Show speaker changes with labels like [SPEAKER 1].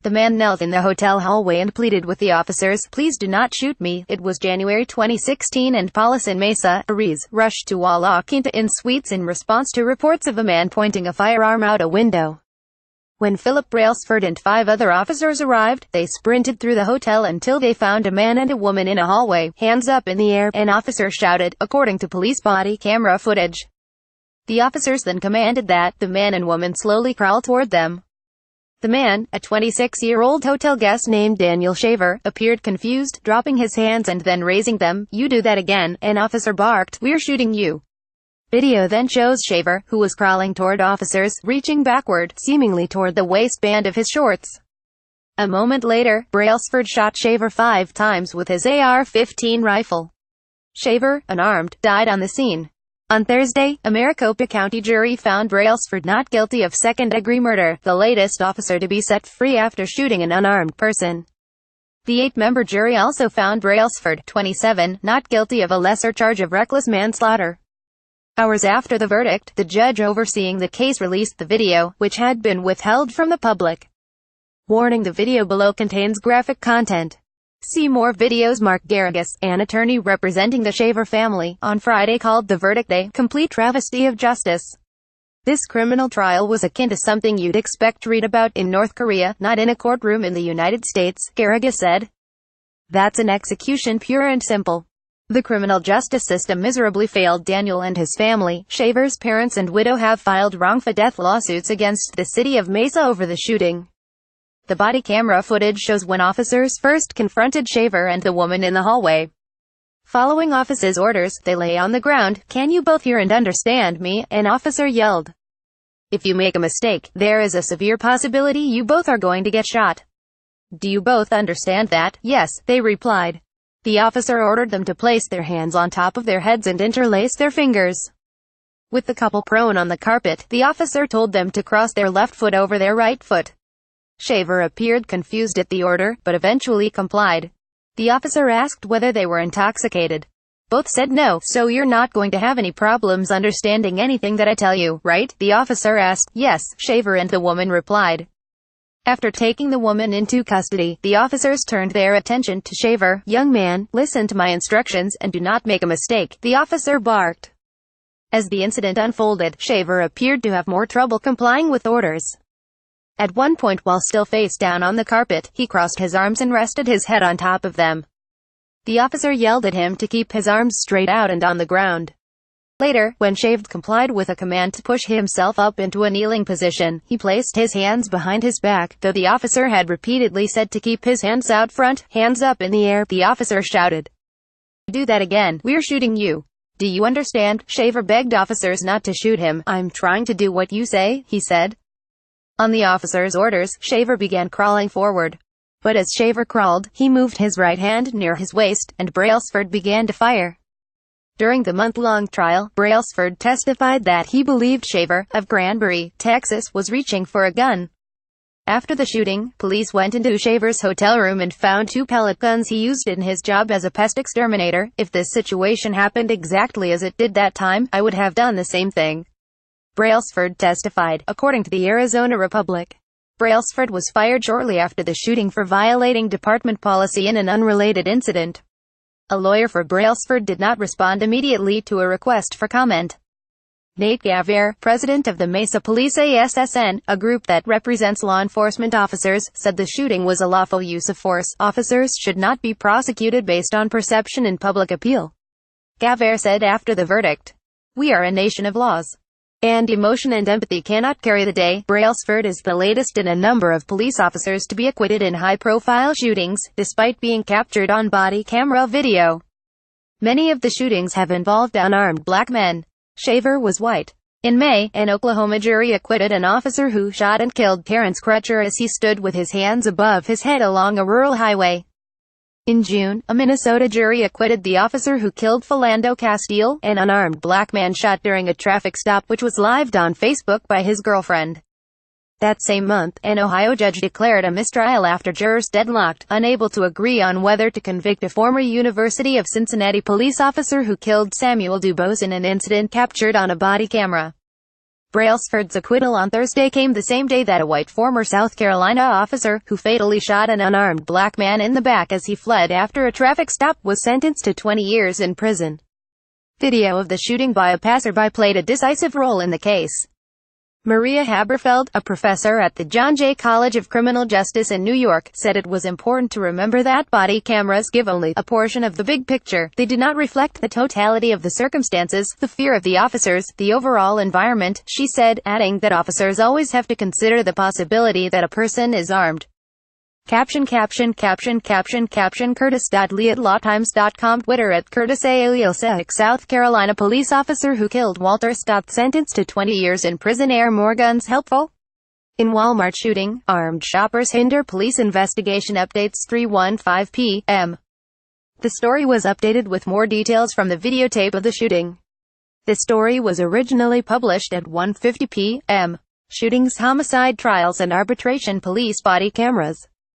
[SPEAKER 1] The man knelt in the hotel hallway and pleaded with the officers, "Please do not shoot me." It was January 2016 and police in Mesa, Ariz, rushed to Quinta Inns Suites in response to reports of a man pointing a firearm out a window. When Philip Brailsford and 5 other officers arrived, they sprinted through the hotel until they found a man and a woman in a hallway, hands up in the air, an officer shouted, according to police body camera footage. The officers then commanded that the man and woman slowly crawl toward them. The man, a 26-year-old hotel guest named Daniel Shaver, appeared confused, dropping his hands and then raising them. "You do that again," an officer barked, "we're shooting you." Video then shows Shaver, who was crawling toward officers, reaching backward, seemingly toward the waistband of his shorts. A moment later, Brailsford shot Shaver 5 times with his AR-15 rifle. Shaver, unarmed, died on the scene. On Thursday, a Maricopa County jury found Brailsford not guilty of second-degree murder, the latest officer to be set free after shooting an unarmed person. The 8-member jury also found Brailsford, 27, not guilty of a lesser charge of reckless manslaughter. Hours after the verdict, the judge overseeing the case released the video, which had been withheld from the public. Warning: the video below contains graphic content. See more videos. Mark Garrigus, an attorney representing the Shaver family, on Friday called the verdict a complete travesty of justice. This criminal trial was akin to something you'd expect to read about in North Korea, not in a courtroom in the United States, Garrigus said. That's an execution pure and simple. The criminal justice system miserably failed Daniel and his family. Shaver's parents and widow have filed wrongful death lawsuits against the city of Mesa over the shooting. The body camera footage shows when officers first confronted Shaver and the woman in the hallway. Following officers' orders, they lay on the ground. "Can you both hear and understand me?" an officer yelled. "If you make a mistake, there is a severe possibility you both are going to get shot. Do you both understand that?" "Yes," they replied. The officer ordered them to place their hands on top of their heads and interlace their fingers. With the couple prone on the carpet, the officer told them to cross their left foot over their right foot. Shaver appeared confused at the order, but eventually complied. The officer asked whether they were intoxicated. Both said no. "So you're not going to have any problems understanding anything that I tell you, right?" the officer asked. "Yes," Shaver and the woman replied. After taking the woman into custody, the officers turned their attention to Shaver. "Young man, listen to my instructions, and do not make a mistake," the officer barked. As the incident unfolded, Shaver appeared to have more trouble complying with orders. At one point, while still face down on the carpet, he crossed his arms and rested his head on top of them. The officer yelled at him to keep his arms straight out and on the ground. Later, when Shaver complied with a command to push himself up into a kneeling position, he placed his hands behind his back, though the officer had repeatedly said to keep his hands out front. "Hands up in the air," the officer shouted. "Do that again, we're shooting you. Do you understand?" Shaver begged officers not to shoot him. "I'm trying to do what you say," he said. On the officer's orders, Shaver began crawling forward. But as Shaver crawled, he moved his right hand near his waist, and Brailsford began to fire. During the month-long trial, Brailsford testified that he believed Shaver, of Granbury, Texas, was reaching for a gun. After the shooting, police went into Shaver's hotel room and found 2 pellet guns he used in his job as a pest exterminator. "If this situation happened exactly as it did that time, I would have done the same thing," Brailsford testified, according to the Arizona Republic. Brailsford was fired shortly after the shooting for violating department policy in an unrelated incident. A lawyer for Brailsford did not respond immediately to a request for comment. Nate Gavier, president of the Mesa Police ASSN, a group that represents law enforcement officers, said the shooting was a lawful use of force. "Officers should not be prosecuted based on perception in public appeal," Gavier said after the verdict. "We are a nation of laws, and emotion and empathy cannot carry the day." Brailsford is the latest in a number of police officers to be acquitted in high-profile shootings, despite being captured on body camera video. Many of the shootings have involved unarmed black men. Shaver was white. In May, an Oklahoma jury acquitted an officer who shot and killed Terrence Crutcher as he stood with his hands above his head along a rural highway. In June, a Minnesota jury acquitted the officer who killed Philando Castile, an unarmed black man shot during a traffic stop which was lived on Facebook by his girlfriend. That same month, an Ohio judge declared a mistrial after jurors deadlocked, unable to agree on whether to convict a former University of Cincinnati police officer who killed Samuel Dubose in an incident captured on a body camera. Brailsford's acquittal on Thursday came the same day that a white former South Carolina officer, who fatally shot an unarmed black man in the back as he fled after a traffic stop, was sentenced to 20 years in prison. Video of the shooting by a passerby played a decisive role in the case. Maria Haberfeld, a professor at the John Jay College of Criminal Justice in New York, said it was important to remember that body cameras give only a portion of the big picture. They do not reflect the totality of the circumstances, the fear of the officers, the overall environment, she said, adding that officers always have to consider the possibility that a person is armed. Caption Curtis.lee at lawtimes.com. Twitter at Curtis A. Aliosek. South Carolina police officer who killed Walter Scott sentenced to 20 years in prison. Are more guns helpful? In Walmart shooting, armed shoppers hinder police investigation. Updates 3:15 p.m. The story was updated with more details from the videotape of the shooting. The story was originally published at 1:50 p.m. Shootings, homicide trials and arbitration, police body cameras.